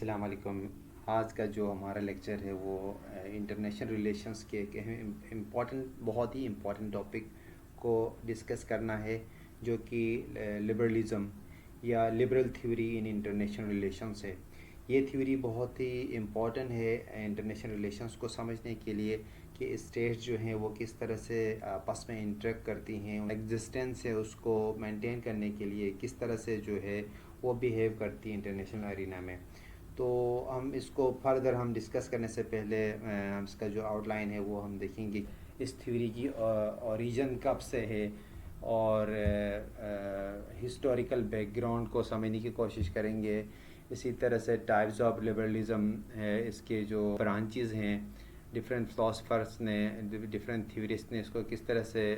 السلام علیکم۔ آج کا جو ہمارا لیکچر ہے وہ انٹرنیشنل ریلیشنز کے ایک بہت ہی امپورٹنٹ ٹاپک کو ڈسکس کرنا ہے، جو کہ لبرلزم یا liberal theory in international relations ہے۔ یہ تھیوری بہت ہی امپورٹنٹ ہے انٹرنیشنل ریلیشنز کو سمجھنے کے لیے کہ اسٹیٹس جو ہیں وہ کس طرح سے آپس میں انٹریکٹ کرتی ہیں، ایگزسٹنس ہے اس کو مینٹین کرنے کے لیے کس طرح سے جو ہے وہ بیہیو کرتی ہے انٹرنیشنل ارینا میں۔ تو ہم اس کو فردر ڈسکس کرنے سے پہلے اس کا جو آؤٹ لائن ہے وہ ہم دیکھیں گے اس تھیوری کی اوریجن کب سے ہے، اور ہسٹوریکل بیک گراؤنڈ کو سمجھنے کی کوشش کریں گے۔ اسی طرح سے ٹائپس آف لبرلزم ہے، اس کے جو برانچز ہیں، ڈفرینٹ فلاسفرس نے، ڈفرینٹ تھیوریسٹ نے اس کو کس طرح سے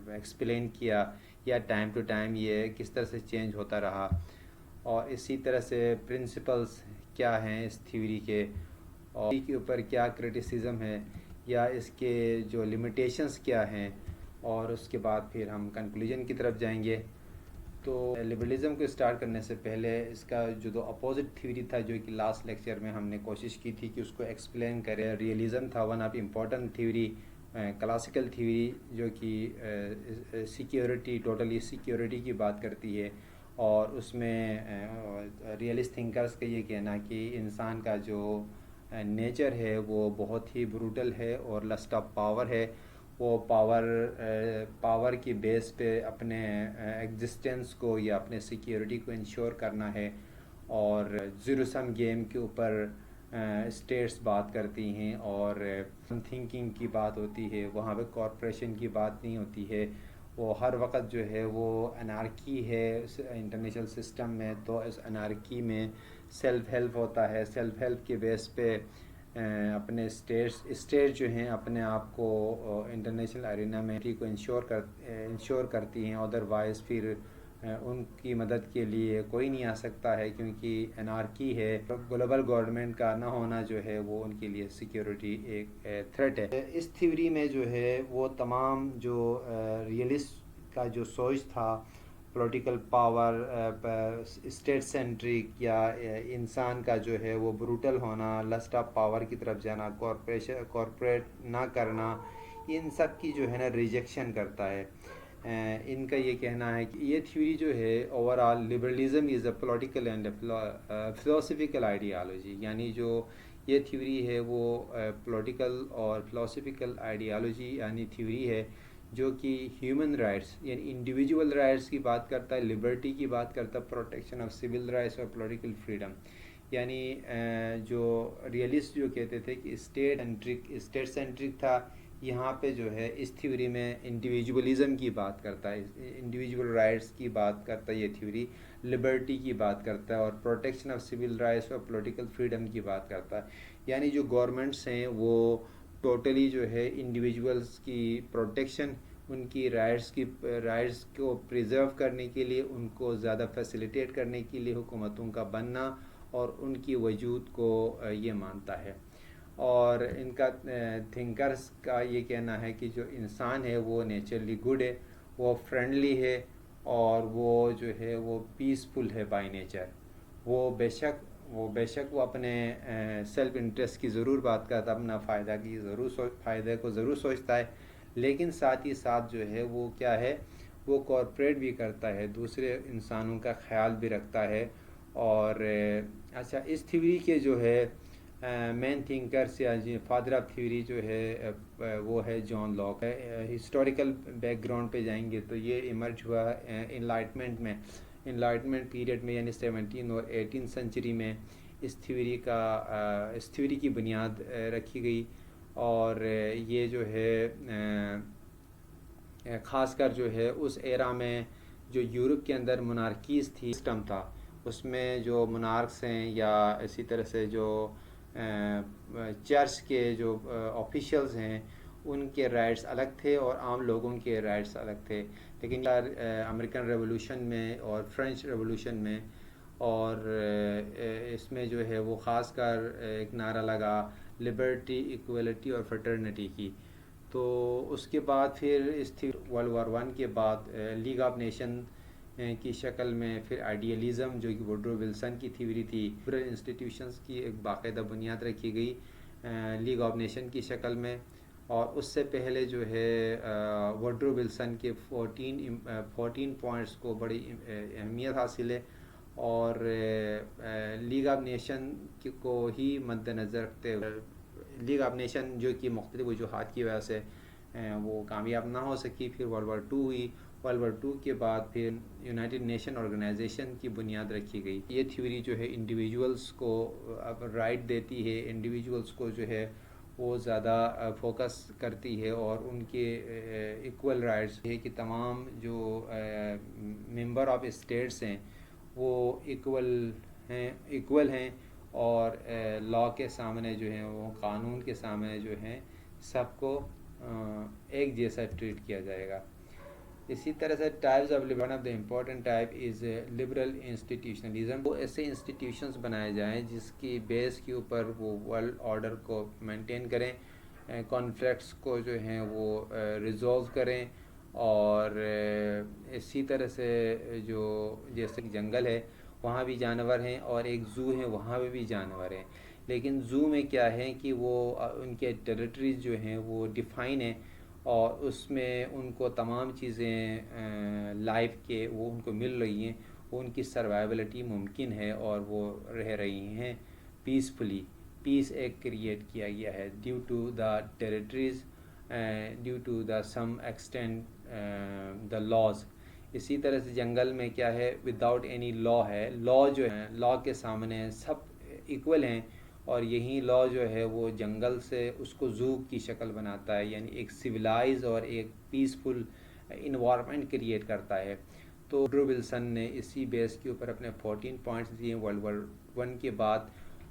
ایکسپلین کیا، یا ٹائم ٹو ٹائم یہ کس طرح سے چینج ہوتا رہا، اور اسی طرح سے پرنسپلز کیا ہیں اس تھیوری کے، اور کے اوپر کیا کرٹیسزم ہے، یا اس کے جو لمیٹیشنز کیا ہیں، اور اس کے بعد پھر ہم کنکلوژن کی طرف جائیں گے۔ تو لبرلزم کو اسٹارٹ کرنے سے پہلے اس کا جو اپوزٹ تھیوری تھا، جو کہ لاسٹ لیکچر میں ہم نے کوشش کی تھی کہ اس کو ایکسپلین کرے، ریئلزم تھا one of important theory, classical theory, جو کہ سیکیورٹی، ٹوٹلی سیکیورٹی کی بات کرتی ہے، اور اس میں ریئلسٹ تھنکرز کا یہ کہنا کہ انسان کا جو نیچر ہے وہ بہت ہی بروٹل ہے اور لسٹ آف پاور ہے، وہ پاور کی بیس پہ اپنے ایگزسٹنس کو یا اپنے سیکیورٹی کو انشور کرنا ہے، اور زیرو سم گیم کے اوپر اسٹیٹس بات کرتی ہیں، اور تھنکنگ کی بات ہوتی ہے، وہاں پہ کارپوریشن کی بات نہیں ہوتی ہے، وہ ہر وقت جو ہے وہ انارکی ہے انٹرنیشنل سسٹم میں۔ تو اس انارکی میں سیلف ہیلپ ہوتا ہے، سیلف ہیلپ کے بیس پہ اپنے اسٹیٹ جو ہیں اپنے آپ کو انٹرنیشنل ارینا میں کو انشور کرتی ہیں، ادروائز پھر ان کی مدد کے لیے کوئی نہیں آ سکتا ہے، کیونکہ انارکی ہے۔ گلوبل گورنمنٹ کا نہ ہونا جو ہے وہ ان کے لیے سیکیورٹی ایک تھریٹ ہے۔ اس تھیوری میں جو ہے وہ تمام جو ریئلسٹ کا جو سوچ تھا، پولیٹیکل پاور، اسٹیٹ سینٹرک، یا انسان کا جو ہے وہ بروٹل ہونا، لسٹ آف پاور کی طرف جانا، کارپوریٹ نہ کرنا، ان سب کی جو ہے نا ریجیکشن کرتا ہے۔ ان کا یہ کہنا ہے کہ یہ تھیوری جو ہے over all liberalism is a political and philosophical ideology, یعنی جو یہ تھیوری ہے وہ پولیٹیکل اور فلاسفیکل آئیڈیالوجی یعنی تھیوری ہے، جو کہ ہیومن رائٹس یعنی انڈیویجول رائٹس کی بات کرتا ہے، لبرٹی کی بات کرتا ہے، پروٹیکشن آف سول رائٹس اور پولیٹیکل فریڈم۔ یعنی جو ریئلسٹ جو کہتے تھے کہ اسٹیٹ سینٹرک تھا، یہاں پہ جو ہے اس تھیوری میں انڈیویجولزم کی بات کرتا ہے، انڈیویجول رائٹس کی بات کرتا ہے یہ تھیوری، لبرٹی کی بات کرتا ہے، اور پروٹیکشن آف سول رائٹس اور پولیٹیکل فریڈم کی بات کرتا ہے۔ یعنی جو گورنمنٹس ہیں وہ ٹوٹلی جو ہے انڈیویجولز کی پروٹیکشن، ان کی رائٹس کو پریزرو کرنے کے لیے، ان کو زیادہ فیسیلیٹیٹ کرنے کے لیے حکومتوں کا بننا اور ان کی وجود کو یہ مانتا ہے۔ اور ان کا تھنکرز کا یہ کہنا ہے کہ جو انسان ہے وہ نیچرلی گڈ ہے، وہ فرینڈلی ہے، اور وہ جو ہے وہ پیسفل ہے بائی نیچر۔ وہ بے شک وہ اپنے سیلف انٹرسٹ کی ضرور بات کرتا ہے، اپنا فائدہ کو ضرور سوچتا ہے، لیکن ساتھ ہی ساتھ جو ہے وہ کیا ہے، وہ کارپوریٹ بھی کرتا ہے، دوسرے انسانوں کا خیال بھی رکھتا ہے۔ اور اچھا، اس تھیوری کے جو ہے مین تھنکرس یا فادر آف تھیوری جو ہے وہ ہے John Locke. Historical background پہ جائیں گے تو یہ ایمرج ہوا انلائٹمنٹ پیریڈ میں، یعنی 17 اور 18 سینچری میں اس تھیوری کی بنیاد رکھی گئی، اور یہ جو ہے خاص کر جو ہے اس ایرا میں جو یورپ کے اندر منارکیز تھی، سسٹم تھا، اس میں جو منارکس ہیں یا اسی طرح سے جو چرچ کے جو آفیشلز ہیں ان کے رائٹس الگ تھے اور عام لوگوں کے رائٹس الگ تھے۔ لیکن امریکن ریولوشن میں اور فرینچ ریولوشن میں، اور اس میں جو ہے وہ خاص کر ایک نعرہ لگا لبرٹی، ایکویلٹی اور فریٹرنٹی کی۔ تو اس کے بعد پھر ورلڈ وار 1 کے بعد لیگ آف نیشن کی شکل میں، پھر آئیڈیلزم جو کہ ووڈرو ولسن کی تھیوری تھی، لبرل انسٹیٹیوشنز کی ایک باقاعدہ بنیاد رکھی گئی لیگ آف نیشن کی شکل میں، اور اس سے پہلے جو ہے ووڈرو ولسن کے 14 پوائنٹس کو بڑی اہمیت حاصل ہے، اور لیگ آف نیشن کو ہی مد نظر رکھتے ہوئے لیگ آف نیشن جو کہ مختلف وجوہات کی وجہ سے وہ کامیاب نہ ہو سکی، پھر ورلڈ وار 2 ہوئی، ورلڈ وار 2 کے بعد پھر یونائٹڈ نیشن آرگنائزیشن کی بنیاد رکھی گئی۔ یہ تھیوری جو ہے انڈیویجولز کو اب رائٹ دیتی ہے، انڈیویجولز کو جو ہے وہ زیادہ فوکس کرتی ہے، اور ان کے ایکول رائٹس ہے کہ تمام جو ممبر آف اسٹیٹس ہیں وہ ایکول ہیں، اور لا کے سامنے جو ہیں وہ قانون کے سامنے جو ہیں سب کو ایک جیسا ٹریٹ کیا جائے گا۔ اسی طرح سے types of one of the important type is liberal institutionalism. وہ ایسے انسٹیٹیوشنز بنائے جائیں جس کی بیس کے اوپر وہ ورلڈ آرڈر کو مینٹین کریں، کانفلکٹس کو جو ہیں وہ ریزولو کریں، اور اسی طرح سے جو جیسے جنگل ہے وہاں بھی جانور ہیں، اور ایک زو ہے وہاں پہ بھی جانور ہیں، لیکن زو میں کیا ہے کہ وہ ان کے ٹیریٹریز جو ہیں وہ ڈیفائن ہیں، اور اس میں ان کو تمام چیزیں لائف کے وہ ان کو مل رہی ہیں، وہ ان کی سروائیبلٹی ممکن ہے، اور وہ رہ رہی ہیں پیسفلی۔ پیس ایک کریٹ کیا گیا ہے due to the territories, due to the some extent the laws. اسی طرح سے جنگل میں کیا ہے، وداؤٹ اینی لا ہے، لا جو ہے لا کے سامنے سب ایکول ہیں، اور یہی لا جو ہے وہ جنگل سے اس کو زو کی شکل بناتا ہے، یعنی ایک سویلائز اور ایک پیسفل انوائرمنٹ کریٹ کرتا ہے۔ تو ووڈرو ولسن نے اسی بیس کے اوپر اپنے 14 پوائنٹس دیے ورلڈ وار 1 کے بعد،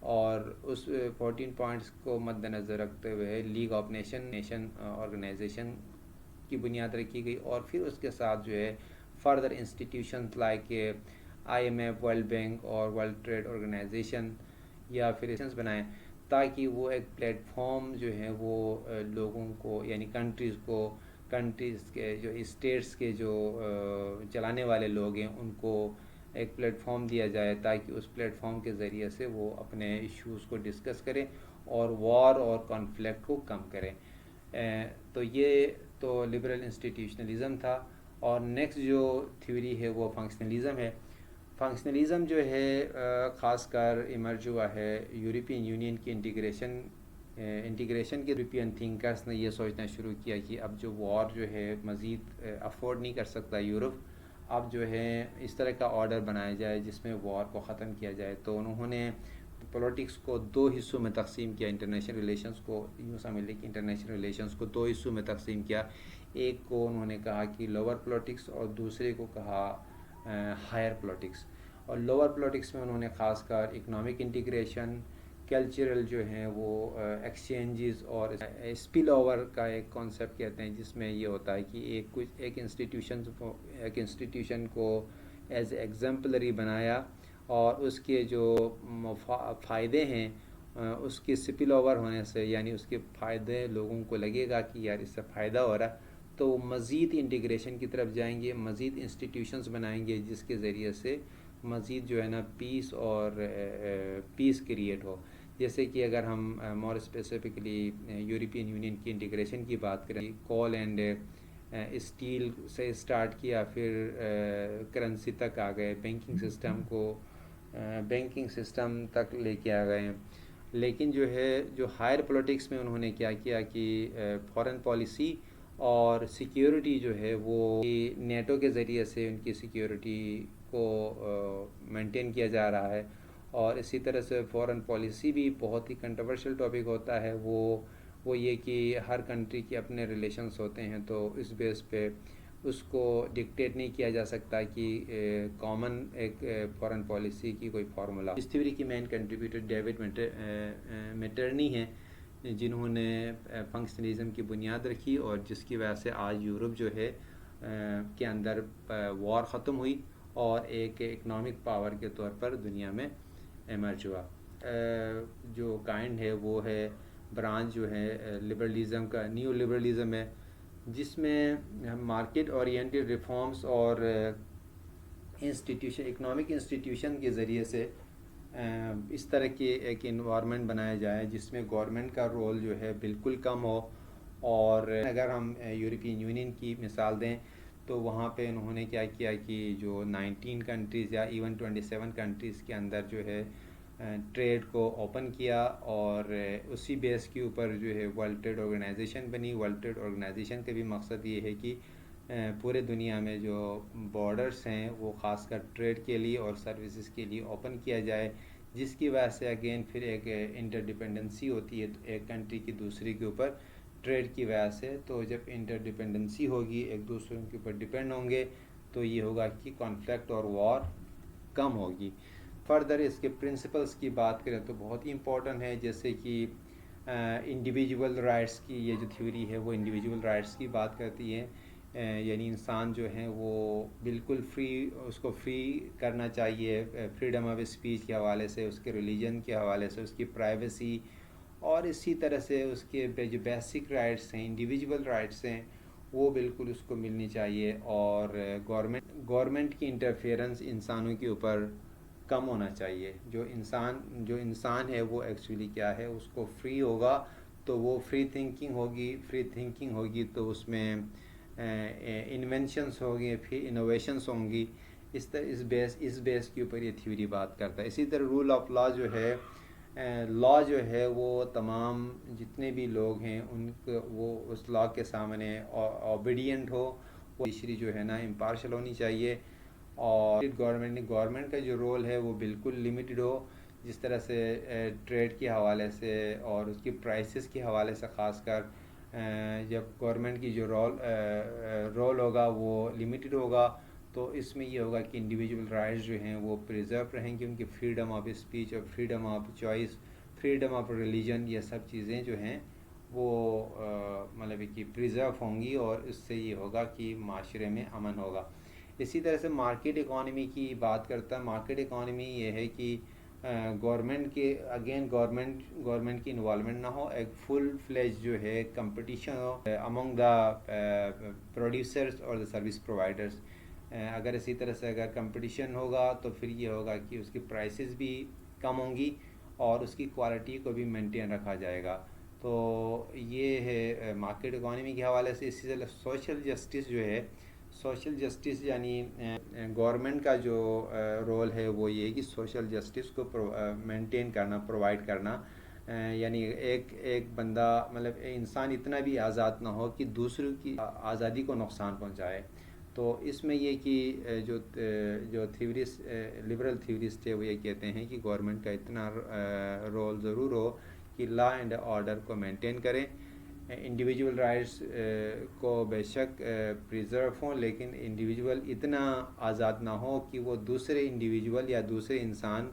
اور اس 14 پوائنٹس کو مد نظر رکھتے ہوئے لیگ آف نیشن آرگنائزیشن کی بنیاد رکھی گئی، اور پھر اس کے ساتھ جو ہے further institutions like IMF، world bank اور ورلڈ ٹریڈ آرگنائزیشن یا پھر بنائیں، تاکہ وہ ایک پلیٹ فارم جو ہے وہ لوگوں کو، یعنی کنٹریز کے جو اسٹیٹس کے جو چلانے والے لوگ ہیں ان کو ایک پلیٹ فارم دیا جائے، تاکہ اس پلیٹ فارم کے ذریعے سے وہ اپنے ایشوز کو ڈسکس کریں اور وار اور کانفلکٹ کو کم کریں۔ تو یہ تو لبرل انسٹیٹیوشنلزم تھا، اور نیکسٹ جو تھیوری ہے وہ فنکشنلزم ہے۔ فنکشنلزم جو ہے خاص کر ایمرج ہوا ہے یورپین یونین کی انٹیگریشن کے یورپین تھنکرز نے یہ سوچنا شروع کیا کہ اب جو وار جو ہے مزید افورڈ نہیں کر سکتا یورپ، اب جو ہے اس طرح کا آرڈر بنایا جائے جس میں وار کو ختم کیا جائے۔ تو انہوں نے پولیٹکس کو 2 حصوں میں تقسیم کیا، انٹرنیشنل ریلیشنز کو، یوں سمجھ لیں کہ انٹرنیشنل ریلیشنز کو 2 حصوں میں تقسیم کیا۔ ایک کو انہوں نے کہا کہ لوور پولیٹکس، اور دوسرے کو کہا ہائر پولیٹکس۔ اور لوور پولیٹکس میں انہوں نے خاص کر اکنامک انٹیگریشن، کلچرل جو ہیں وہ ایکسچینجز، اور اسپل اوور کا ایک کانسیپٹ کہتے ہیں، جس میں یہ ہوتا ہے کہ ایک انسٹیٹیوشن کو ایز ایگزمپلری بنایا، اور اس کے جو فائدے ہیں اس کے اسپل اوور ہونے سے، یعنی اس کے فائدے لوگوں کو لگے گا کہ یار اس سے فائدہ ہو رہا، تو وہ مزید انٹیگریشن کی طرف جائیں گے، مزید انسٹیٹیوشنز بنائیں گے جس کے ذریعے سے مزید جو ہے نا پیس کریٹ ہو۔ جیسے کہ اگر ہم مور اسپیسیفکلی یورپین یونین کی انٹیگریشن کی بات کریں، کول اینڈ اسٹیل سے اسٹارٹ کیا، پھر کرنسی تک آ گئے، بینکنگ سسٹم تک لے کے آ گئے، لیکن جو ہے جو ہائر پولیٹکس میں انہوں نے کیا کیا کہ فارن پالیسی اور سیکیورٹی جو ہے وہ نیٹو کے ذریعے سے ان کی سیکیورٹی کو مینٹین کیا جا رہا ہے، اور اسی طرح سے فارن پالیسی بھی بہت ہی کنٹروورشل ٹاپک ہوتا ہے، وہ یہ کہ ہر کنٹری کے اپنے ریلیشنز ہوتے ہیں، تو اس بیس پہ اس کو ڈکٹیٹ نہیں کیا جا سکتا کہ کامن ایک فارن پالیسی کی کوئی فارمولا۔ اس تھیوری کی مین کنٹریبیوٹر ڈیوڈ میٹرنی ہیں، جنہوں نے فنکشنلزم کی بنیاد رکھی، اور جس کی وجہ سے آج یورپ جو ہے کے اندر وار ختم ہوئی، اور ایک اکنامک پاور کے طور پر دنیا میں ایمرج ہوا۔ جو کائنڈ ہے وہ ہے برانچ جو ہے لبرلزم کا، نیو لبرلزم ہے، جس میں مارکیٹ اورینٹڈ ریفارمز اور انسٹیٹیوشن اکنامک انسٹیٹیوشن کے ذریعے سے اس طرح کی ایک انوائرمنٹ بنایا جائے جس میں گورنمنٹ کا رول جو ہے بالکل کم ہو. اور اگر ہم یورپین یونین کی مثال دیں تو وہاں پہ انہوں نے کیا کیا کہ جو 19 کنٹریز یا ایون 27 کنٹریز کے اندر جو ہے ٹریڈ کو اوپن کیا, اور اسی بیس کے اوپر جو ہے ورلڈ ٹریڈ آرگنائزیشن بنی. ورلڈ ٹریڈ آرگنائزیشن کا بھی مقصد یہ ہے کہ پورے دنیا میں جو بارڈرز ہیں وہ خاص کر ٹریڈ کے لیے اور سروسز کے لیے اوپن کیا جائے, جس کی وجہ سے اگین پھر ایک انٹر ڈپینڈنسی ہوتی ہے ایک کنٹری کی دوسری کے اوپر ٹریڈ کی وجہ سے. تو جب انٹر ڈپینڈنسی ہوگی, ایک دوسرے کے اوپر ڈپینڈ ہوں گے, تو یہ ہوگا کہ کانفلکٹ اور وار کم ہوگی. فردر اس کے پرنسپلس کی بات کریں تو بہت ہی امپورٹنٹ ہے, جیسے کہ انڈیویجول رائٹس کی یہ جو تھیوری ہے وہ انڈیویجول رائٹس کی بات کرتی ہے. یعنی انسان جو ہیں وہ بالکل فری, اس کو فری کرنا چاہیے فریڈم آف اسپیچ کے حوالے سے, اس کے ریلیجن کے حوالے سے, اس کی پرائیویسی, اور اسی طرح سے اس کے جو بیسک رائٹس ہیں, انڈیویجول رائٹس ہیں, وہ بالکل اس کو ملنی چاہیے. اور گورنمنٹ کی انٹرفیئرنس انسانوں کے اوپر کم ہونا چاہیے. جو انسان ہے وہ ایکچولی کیا ہے, اس کو فری ہوگا تو وہ فری تھنکنگ ہوگی تو اس میں انوینشنس ہوں گے, پھر انوویشنس ہوں گی. اس بیس کے اوپر یہ تھیوری بات کرتا ہے. اسی طرح رول آف لا جو ہے, لا جو ہے وہ تمام جتنے بھی لوگ ہیں ان کو وہ اس لا کے سامنے اوبیڈینٹ ہو. وہ جوڈیشری جو ہے نا امپارشل ہونی چاہیے. اور گورنمنٹ کا جو رول ہے وہ بالکل لمیٹڈ ہو, جس طرح سے ٹریڈ کے حوالے سے اور اس کی پرائسز کے حوالے سے, خاص کر جب گورنمنٹ کی جو رول ہوگا وہ لمیٹڈ ہوگا تو اس میں یہ ہوگا کہ انڈیویجول رائٹس جو ہیں وہ پریزرو رہیں گے, ان کی فریڈم آف اسپیچ اور freedom of choice, freedom of religion, یہ سب چیزیں جو ہیں وہ مطلب کہ پریزرو ہوں گی, اور اس سے یہ ہوگا کہ معاشرے میں امن ہوگا. اسی طرح سے مارکیٹ اکانومی کی بات کرتا ہے. مارکیٹ اکانومی یہ ہے کہ گورنمنٹ کی انوالومنٹ نہ ہو, ایک فل فلیج جو ہے کمپٹیشن ہو امنگ دا پروڈیوسرز اور دا سروس پرووائڈرز. اگر اسی طرح سے اگر کمپٹیشن ہوگا تو پھر یہ ہوگا کہ اس کی پرائسز بھی کم ہوں گی اور اس کی کوالٹی کو بھی مینٹین رکھا جائے گا. تو یہ ہے مارکیٹ اکانومی کے حوالے سے. اسی طرح سوشل جسٹس جو ہے, سوشل جسٹس یعنی گورنمنٹ کا جو رول ہے وہ یہ ہے کہ سوشل جسٹس کو مینٹین کرنا, پرووائڈ کرنا. یعنی ایک بندہ مطلب انسان اتنا بھی آزاد نہ ہو کہ دوسروں کی آزادی کو نقصان پہنچائے. تو اس میں یہ کہ جو تھیوریز لبرل تھیوریسٹ ہے وہ یہ کہتے ہیں کہ گورنمنٹ کا اتنا رول ضرور ہو کہ لا اینڈ آرڈر کو مینٹین کریں. انڈیویجول رائٹس کو بے شک پریزرو ہوں, لیکن انڈیویجول اتنا آزاد نہ ہو کہ وہ دوسرے انڈیویجول یا دوسرے انسان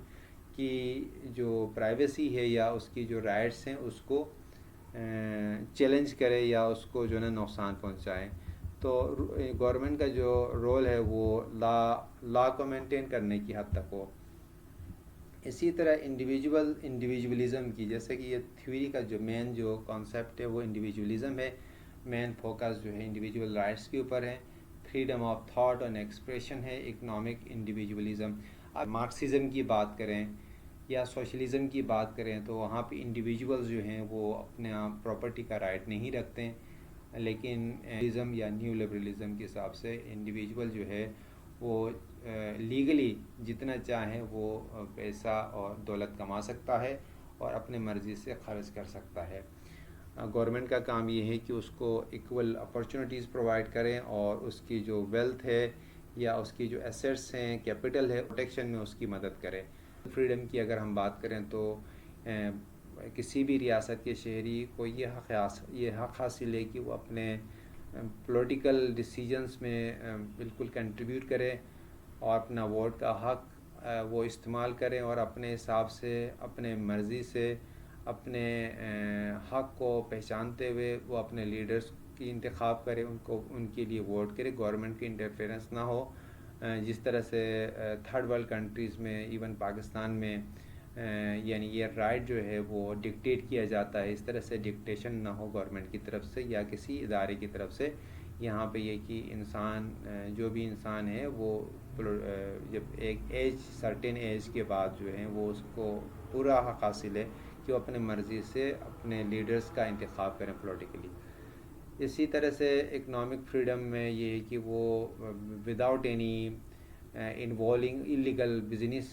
کی جو پرائیویسی ہے یا اس کی جو رائٹس ہیں اس کو چیلنج کرے یا اس کو جو ہے نا نقصان پہنچائے. تو گورنمنٹ کا جو رول ہے وہ لا کو مینٹین کرنے کی حد تک ہو. اسی طرح انڈیویجولزم کی, جیسے کہ یہ تھیوری کا جو مین جو کانسیپٹ ہے وہ انڈیویجولزم ہے. مین فوکس جو ہے انڈیویجول رائٹس کے اوپر ہے. Freedom of thought and expression ہے اکنامک انڈیویجولزم. اب مارکسزم کی بات کریں یا سوشلزم کی بات کریں تو وہاں پہ انڈیویجولز جو ہیں وہ اپنے آپ پراپرٹی کا رائٹ نہیں رکھتے ہیں, لیکن لبرلزم یا نیو لبرلزم کے حساب سے انڈیویجول جو ہے وہ لیگلی جتنا چاہے وہ پیسہ اور دولت کما سکتا ہے اور اپنے مرضی سے خرچ کر سکتا ہے. گورنمنٹ کا کام یہ ہے کہ اس کو ایکول اپرچونیٹیز پرووائڈ کریں اور اس کی جو ویلتھ ہے یا اس کی جو ایسیٹس ہیں, کیپٹل ہے, پروٹیکشن میں اس کی مدد کرے. فریڈم کی اگر ہم بات کریں تو کسی بھی ریاست کے شہری کو یہ حق حاصل ہے کہ وہ اپنے پولیٹیکل ڈیسیجنز میں بالکل کنٹریبیوٹ کرے اور اپنا ووٹ کا حق وہ استعمال کریں اور اپنے حساب سے, اپنے مرضی سے, اپنے حق کو پہچانتے ہوئے وہ اپنے لیڈرز کی انتخاب کرے, ان کے لیے ووٹ کرے. گورنمنٹ کی انٹرفیئرنس نہ ہو, جس طرح سے تھرڈ ورلڈ کنٹریز میں ایون پاکستان میں یعنی یہ رائٹ جو ہے وہ ڈکٹیٹ کیا جاتا ہے, اس طرح سے ڈکٹیشن نہ ہو گورنمنٹ کی طرف سے یا کسی ادارے کی طرف سے. یہاں پہ یہ کہ انسان جو بھی انسان ہے وہ جب ایک ایج سرٹن ایج کے بعد جو ہے وہ اس کو پورا حق حاصل ہے کہ وہ اپنے مرضی سے اپنے لیڈرز کا انتخاب کریں پولیٹیکلی. اسی طرح سے اکنامک فریڈم میں یہ ہے کہ وہ without any involving illegal business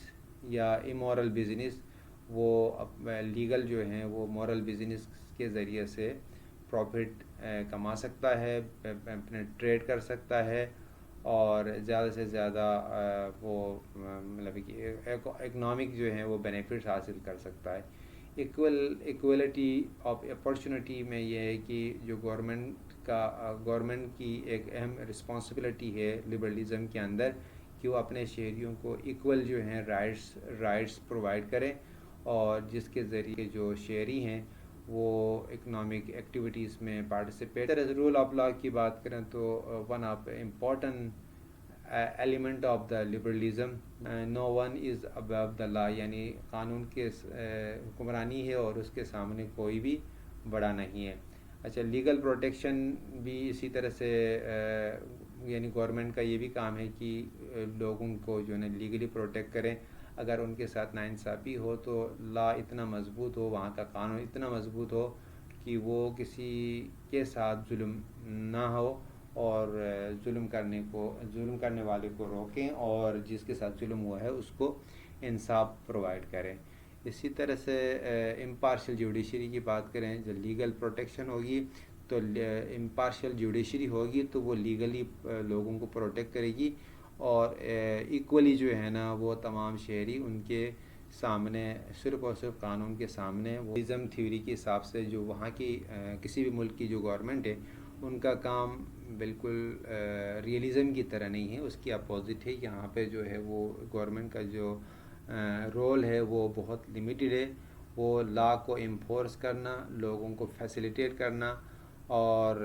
یا امورل بزنس وہ لیگل جو ہیں وہ مورل بزنس کے ذریعے سے پروفٹ کما سکتا ہے, اپنے ٹریڈ کر سکتا ہے اور زیادہ سے زیادہ وہ مطلب کہ اکنامک جو ہیں وہ بینیفٹس حاصل کر سکتا ہے. ایکویلٹی آف اپارچونیٹی میں یہ ہے کہ جو گورنمنٹ کی ایک اہم رسپانسبلٹی ہے لبرلزم کے اندر کہ وہ اپنے شہریوں کو ایکول جو ہیں رائٹس پرووائڈ کریں, اور جس کے ذریعے جو شہری ہیں وہ اکنامک ایکٹیویٹیز میں پارٹیسپیٹ. رول آف لا کی بات کریں تو one of important element of the liberalism, no one is above the law, یعنی قانون کے حکمرانی ہے اور اس کے سامنے کوئی بھی بڑا نہیں ہے. اچھا, لیگل پروٹیکشن بھی اسی طرح سے یعنی گورنمنٹ کا یہ بھی کام ہے کہ لوگوں کو جو ہے نا لیگلی پروٹیکٹ کریں. اگر ان کے ساتھ ناانصافی ہو تو لا اتنا مضبوط ہو, وہاں کا قانون اتنا مضبوط ہو کہ وہ کسی کے ساتھ ظلم نہ ہو اور ظلم کرنے والے کو روکیں اور جس کے ساتھ ظلم ہوا ہے اس کو انصاف پرووائڈ کریں. اسی طرح سے امپارشل جوڈیشری کی بات کریں, جو لیگل پروٹیکشن ہوگی تو امپارشل جوڈیشری ہوگی تو وہ لیگلی لوگوں کو پروٹیکٹ کرے گی اور ایکولی جو ہے نا وہ تمام شہری ان کے سامنے صرف اور صرف قانون کے سامنے. وہ ازم تھیوری کے حساب سے جو وہاں کی کسی بھی ملک کی جو گورنمنٹ ہے ان کا کام بالکل ریئلزم کی طرح نہیں ہے, اس کی اپوزٹ ہے. یہاں پہ جو ہے وہ گورنمنٹ کا جو رول ہے وہ بہت لمیٹڈ ہے. وہ لا کو انفورس کرنا, لوگوں کو فیسیلیٹیٹ کرنا اور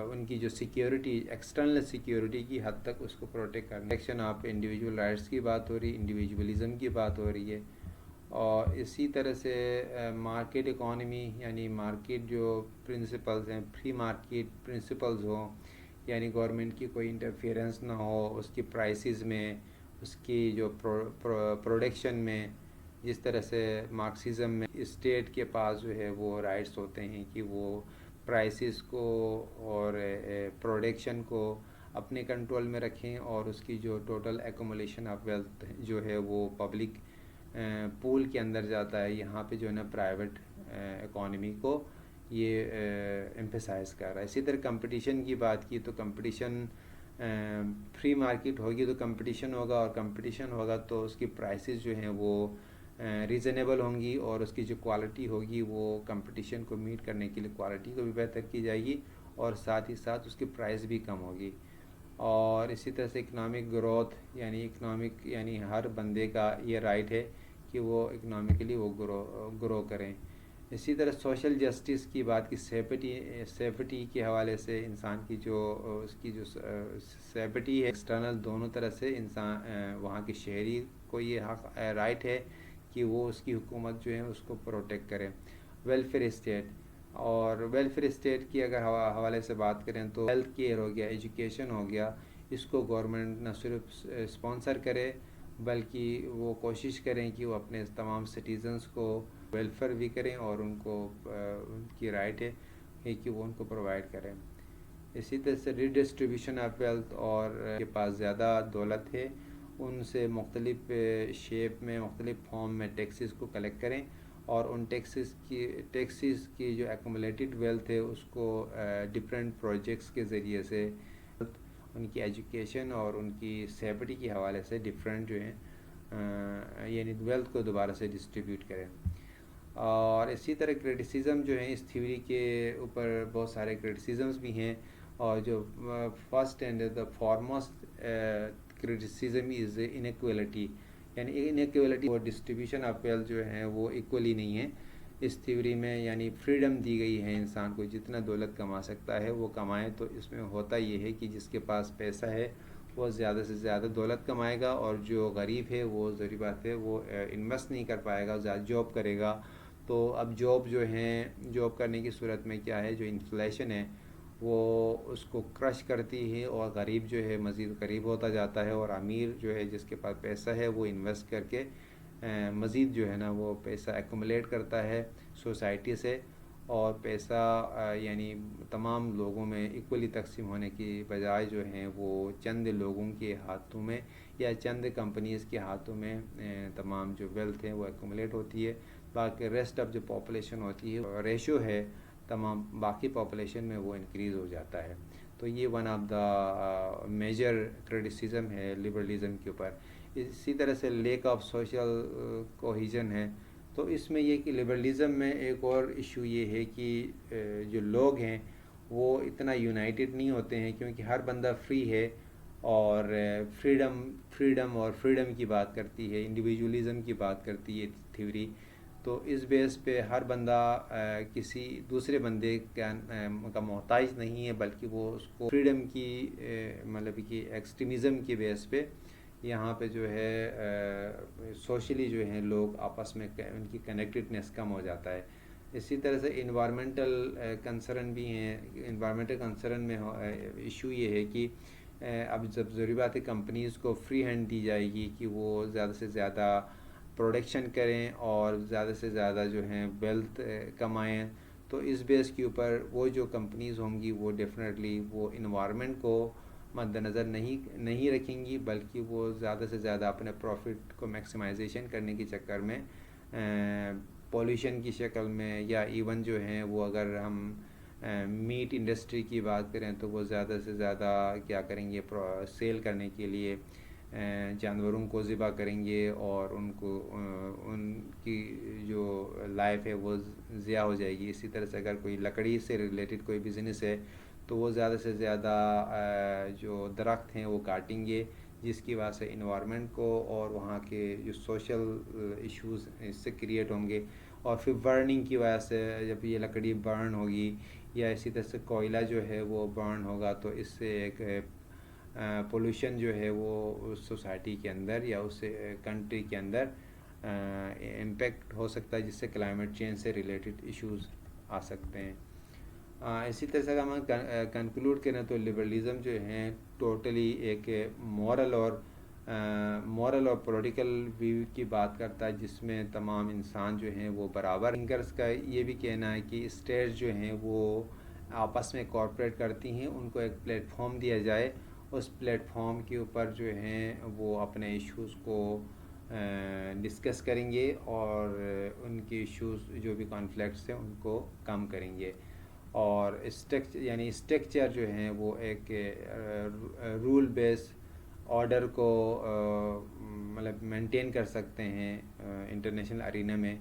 ان کی جو سیکیورٹی ایکسٹرنل سیکیورٹی کی حد تک اس کو پروٹیکٹ کرنا. پروٹیکشن آف انڈیویجول رائٹس کی بات ہو رہی ہے, انڈیویجولزم کی بات ہو رہی ہے. اور اسی طرح سے مارکیٹ اکانومی یعنی مارکیٹ جو پرنسپلز ہیں, فری مارکیٹ پرنسپلز ہوں, یعنی گورنمنٹ کی کوئی انٹرفیئرنس نہ ہو اس کی پرائسز میں, اس کی جو پروڈکشن میں. جس طرح سے مارکسزم میں اسٹیٹ کے پاس جو ہے وہ رائٹس ہوتے ہیں کہ وہ پرائسز کو اور پروڈکشن کو اپنے کنٹرول میں رکھیں اور اس کی جو ٹوٹل ایکومولیشن آف ویلتھ جو ہے وہ پبلک پول کے اندر جاتا ہے. یہاں پہ جو ہے نا پرائیویٹ اکانومی کو یہ ایمفیسائز کر رہا ہے. اسی طرح کمپٹیشن کی بات کی تو کمپٹیشن فری مارکیٹ ہوگی تو کمپٹیشن ہوگا, اور کمپٹیشن ہوگا تو اس کی پرائسز جو ہیں وہ ریزنیبل ہوں گی اور اس کی جو کوالٹی ہوگی وہ کمپٹیشن کو میٹ کرنے کے لیے کوالٹی کو بھی بہتر کی جائے گی اور ساتھ ہی ساتھ اس کی پرائس بھی کم ہوگی. اور اسی طرح سے اکنامک گروتھ یعنی ہر بندے کا یہ رائٹ ہے کہ وہ اکنامکلی وہ گرو کریں. اسی طرح سوشل جسٹس کی بات کی, سیفٹی کے حوالے سے انسان کی جو اس کی جو سیفٹی ہے ایکسٹرنل دونوں طرح سے انسان وہاں کے شہری کو یہ حق رائٹ ہے کہ وہ اس کی حکومت جو ہے اس کو پروٹیکٹ کرے. ویلفیئر اسٹیٹ, اور ویلفیئر اسٹیٹ کی اگر حوالے سے بات کریں تو ہیلتھ کیئر ہو گیا, ایجوکیشن ہو گیا, اس کو گورنمنٹ نہ صرف اسپانسر کرے بلکہ وہ کوشش کریں کہ وہ اپنے تمام سٹیزنز کو ویلفیئر بھی کریں اور ان کو ان کی رائٹ ہے کہ وہ ان کو پرووائڈ کریں. اسی طرح سے ریڈسٹریبیوشن آف ویلتھ, اور کے پاس زیادہ دولت ہے ان سے مختلف شیپ میں مختلف فارم میں ٹیکسز کو کلیکٹ کریں اور ان ٹیکسز کی جو ایکومولیٹڈ ویلتھ ہے اس کو ڈفرینٹ پروجیکٹس کے ذریعے سے ان کی ایجوکیشن اور ان کی سیفٹی کے حوالے سے ڈفرینٹ جو ہیں یعنی ویلتھ کو دوبارہ سے ڈسٹریبیوٹ کریں. اور اسی طرح کرٹیسزم جو ہیں اس تھیوری کے اوپر بہت سارے کرٹیسزمز بھی ہیں, اور جو first and the foremost criticism is inequality, یعنی انیکویلٹی اور ڈسٹریبیوشن آف ویلتھ جو ہیں وہ ایکولی نہیں ہے اس تھیوری میں. یعنی فریڈم دی گئی ہے انسان کو جتنا دولت کما سکتا ہے وہ کمائے, تو اس میں ہوتا یہ ہے کہ جس کے پاس پیسہ ہے وہ زیادہ سے زیادہ دولت کمائے گا, اور جو غریب ہے وہ ظاہر بات ہے وہ انویسٹ نہیں کر پائے گا, زیادہ جاب کرے گا. تو اب جاب جو ہیں جاب کرنے کی صورت میں کیا ہے, جو انفلیشن ہے وہ اس کو کرش کرتی ہے اور غریب جو ہے مزید غریب ہوتا جاتا ہے، اور امیر جو ہے جس کے پاس پیسہ ہے وہ انویسٹ کر کے مزید جو ہے نا وہ پیسہ ایکومولیٹ کرتا ہے سوسائٹی سے، اور پیسہ یعنی تمام لوگوں میں ایکولی تقسیم ہونے کی بجائے جو ہیں وہ چند لوگوں کے ہاتھوں میں یا چند کمپنیز کے ہاتھوں میں تمام جو ویلتھ ہے وہ ایکومولیٹ ہوتی ہے، باقی ریسٹ آف جو پاپولیشن ہوتی ہے ریشو ہے تمام باقی پاپولیشن میں وہ انکریز ہو جاتا ہے۔ تو یہ one of the major criticism ہے لبرلزم کے اوپر۔ اسی طرح سے لیک آف سوشل کوہیژن ہے، تو اس میں یہ کہ لبرلزم میں ایک اور ایشو یہ ہے کہ جو لوگ ہیں وہ اتنا یونائٹڈ نہیں ہوتے ہیں، کیونکہ ہر بندہ فری ہے اور فریڈم کی بات کرتی ہے، انڈیویجولزم کی بات کرتی ہے تھیوری۔ تو اس بیس پہ ہر بندہ کسی دوسرے بندے کا محتاج نہیں ہے، بلکہ وہ اس کو فریڈم کی مطلب کہ ایکسٹریمزم کی بیس پہ یہاں پہ جو ہے سوشلی جو ہیں لوگ آپس میں ان کی کنیکٹڈنیس کم ہو جاتا ہے۔ اسی طرح سے انوائرمنٹل کنسرن بھی ہیں۔ انوائرمنٹل کنسرن میں ایشو یہ ہے کہ اب جب ضروری بات ہے کمپنیز کو فری ہینڈ دی جائے گی کہ وہ زیادہ سے زیادہ پروڈکشن کریں اور زیادہ سے زیادہ جو ہیں ویلتھ کمائیں، تو اس بیس کے اوپر وہ جو کمپنیز ہوں گی وہ ڈیفینیٹلی وہ انوائرمنٹ کو مد نظر نہیں رکھیں گی، بلکہ وہ زیادہ سے زیادہ اپنے پروفٹ کو میکسیمائزیشن کرنے کے چکر میں پولیوشن کی شکل میں، یا ایون جو ہیں وہ اگر ہم میٹ انڈسٹری کی بات کریں تو وہ زیادہ سے زیادہ کیا کریں گے، سیل کرنے کے لیے جانوروں کو ذبح کریں گے، اور ان کی جو لائف ہے وہ ضیاع ہو جائے گی۔ اسی طرح سے اگر کوئی لکڑی سے ریلیٹڈ کوئی بزنس ہے تو وہ زیادہ سے زیادہ جو درخت ہیں وہ کاٹیں گے، جس کی وجہ سے انوائرمنٹ کو اور وہاں کے جو سوشل ایشوز اس سے کریٹ ہوں گے، اور پھر برننگ کی وجہ سے جب یہ لکڑی برن ہوگی یا اسی طرح سے کوئلہ جو ہے وہ برن ہوگا تو اس سے ایک پولوشن جو ہے وہ سوسائٹی کے اندر یا اس کنٹری کے اندر امپیکٹ ہو سکتا ہے، جس سے کلائمیٹ چینج سے ریلیٹڈ ایشوز آ سکتے ہیں۔ اسی طرح سے اگر ہم کنکلوڈ کریں تو لبرلزم جو ہیں ٹوٹلی ایک مورل اور پولیٹیکل ویو کی بات کرتا ہے، جس میں تمام انسان جو ہیں وہ برابر۔ تھنکرز کا یہ بھی کہنا ہے کہ اسٹیٹس جو ہیں وہ آپس میں کوآپریٹ کرتی ہیں، ان کو ایک پلیٹ فارم دیا جائے، اس پلیٹ فارم کے اوپر جو ہیں وہ اپنے ایشوز کو ڈسکس کریں گے اور ان کے ایشوز جو بھی کانفلکٹس ہیں ان کو کم کریں گے، اور اسٹرکچر جو ہیں وہ ایک رول بیس آرڈر کو مطلب مینٹین کر سکتے ہیں انٹرنیشنل ارینا میں،